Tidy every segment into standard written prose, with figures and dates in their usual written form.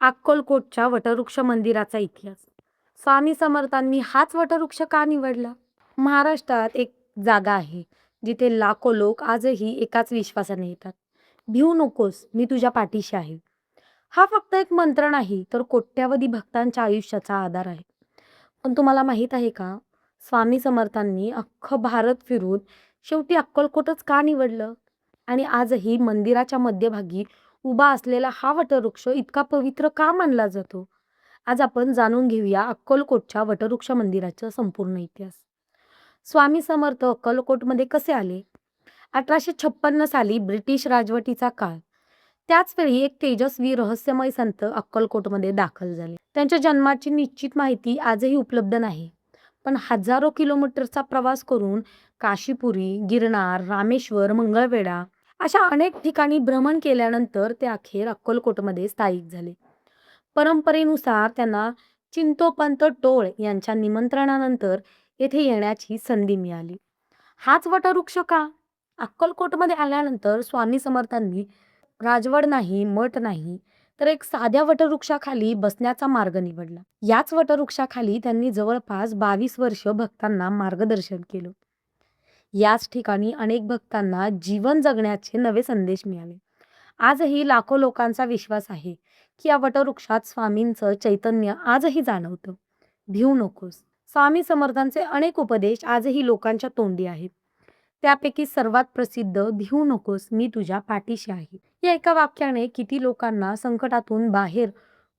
अक्कलकोटच्या वटवृक्ष मंदिराचा इतिहास. स्वामी समर्थांनी हाच वटवृक्ष का निवडला? महाराष्ट्रात एक जागा आहे जिथे लाखो लोक आजही एकाच विश्वासाने येतात. भिवू नकोस, मी तुझ्या पाठीशी आहे. हा फक्त एक मंत्र नाही, तर कोट्यावधी भक्तांच्या आयुष्याचा आधार आहे. पण तुम्हाला माहित आहे का? स्वामी समर्थांनी अख्खं भारत फिरून शेवटी अक्कलकोटच का निवडलं? आणि आजही मंदिराच्या मध्यभागी उभा असलेला हा वटवृक्ष इतका पवित्र का मानला जातो? आज आपण जाणून घेऊया अक्कलकोटच्या वटवृक्ष मंदिराचा संपूर्ण इतिहास. स्वामी समर्थ अक्कलकोटमध्ये कसे आले? 1856 साली ब्रिटिश राजवटीचा काळ. त्याच वेळी एक तेजस्वी रहस्यमय संत अक्कलकोटमध्ये दाखल झाले. त्यांच्या जन्माची निश्चित माहिती आजही उपलब्ध नाही. पण हजारो किलोमीटरचा प्रवास करून काशीपुरी, गिरनार, रामेश्वर, मंगळवेढा अशा अनेक ठिकाणी भ्रमण केल्यानंतर ते अखेर अक्कलकोटमध्ये स्थायिक झाले. परंपरेनुसार त्यांना चिंतोपंत टोळ यांच्या निमंत्रणानंतर येथे येण्याची संधी मिळाली. हाच वटवृक्ष का? अक्कलकोटमध्ये आल्यानंतर स्वामी समर्थांनी राजवड नाही, मठ नाही, तर एक साध्या वटवृक्षाखाली बसण्याचा मार्ग निवडला. याच वटवृक्षाखाली त्यांनी जवळपास 22 वर्ष भक्तांना मार्गदर्शन केलं. याच ठिकाणी अनेक भक्तांना जीवन जगण्याचे नवे संदेश मिळाले. आजही लाखो लोकांचा विश्वास आहे की या वटवृक्षात स्वामींचं चैतन्य आजही जाणवतं. भिवू नकोस. स्वामी समर्थांचे अनेक उपदेश आजही लोकांच्या तोंडी आहेत. त्यापैकी सर्वात प्रसिद्ध भिवू नकोस, मी तुझ्या पाठीशी आहे. या एका वाक्याने किती लोकांना संकटातून बाहेर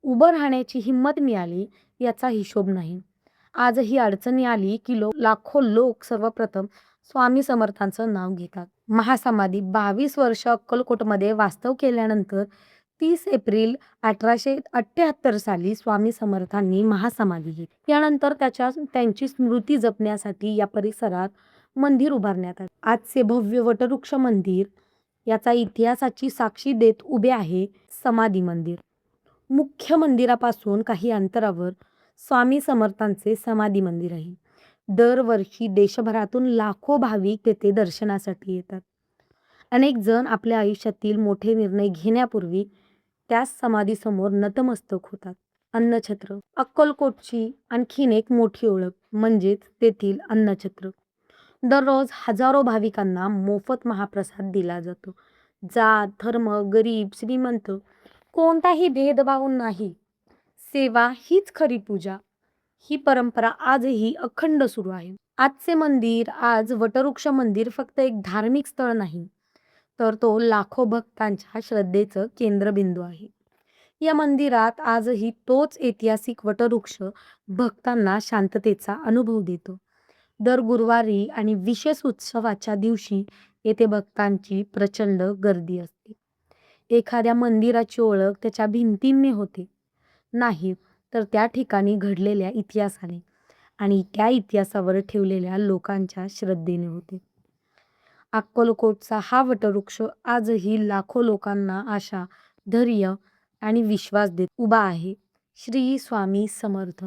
उभं राहण्याची हिंमत मिळाली याचा हिशोब नाही. आजही अडचणी आली की लाखो लोक सर्वप्रथम स्वामी समर्थांचं नाव घेतात. महासमाधी 22 वर्ष अक्कलकोटमध्ये वास्तव केल्यानंतर 30 एप्रिल 1878 साली स्वामी समर्थांनी महासमाधी घेतली. यानंतर त्यांची स्मृती जपण्यासाठी या परिसरात मंदिर उभारण्यात आले. आजचे भव्य वटवृक्ष मंदिर याचा इतिहासाची साक्षी देत उभे आहे. समाधी मंदिर. मुख्य मंदिरापासून काही अंतरावर स्वामी समर्थांचे समाधी मंदिर आहे. दरवर्षी देशभरातून लाखो भाविक तेथे दर्शनासाठी येतात. अनेक जण आपल्या आयुष्यातील मोठे निर्णय घेण्यापूर्वी त्याच समाधीसमोर नतमस्तक होतात. अन्नछत्र. अक्कलकोटची आणखीन एक मोठी ओळख म्हणजेच तेथील अन्नछत्र. दररोज हजारो भाविकांना मोफत महाप्रसाद दिला जातो. जात, धर्म, गरीब, श्रीमंत कोणताही भेदभाव नाही. सेवा हीच खरी पूजा. ही परंपरा आजही अखंड सुरू आहे. आजचे मंदिर, आज वटवृक्ष मंदिर फक्त एक धार्मिक स्थळ नाही, तर तो लाखो भक्तांच्या श्रद्धेचं केंद्रबिंदू आहे. या मंदिरात आजही तोच ऐतिहासिक वटवृक्ष भक्तांना शांततेचा अनुभव देतो. दर गुरुवारी आणि विशेष उत्सवाच्या दिवशी येथे भक्तांची प्रचंड गर्दी असते. एखाद्या मंदिराची ओळख त्याच्या भिंतींनी होते नाही, तर त्या ठिकाणी घडलेल्या इतिहासाने आणि त्या इतिहासावर ठेवलेल्या लोकांच्या श्रद्धेने होते. अक्कलकोटचा हा वटवृक्ष आजही लाखो लोकांना आशा, धैर्य आणि विश्वास देत उभा आहे. श्री स्वामी समर्थ.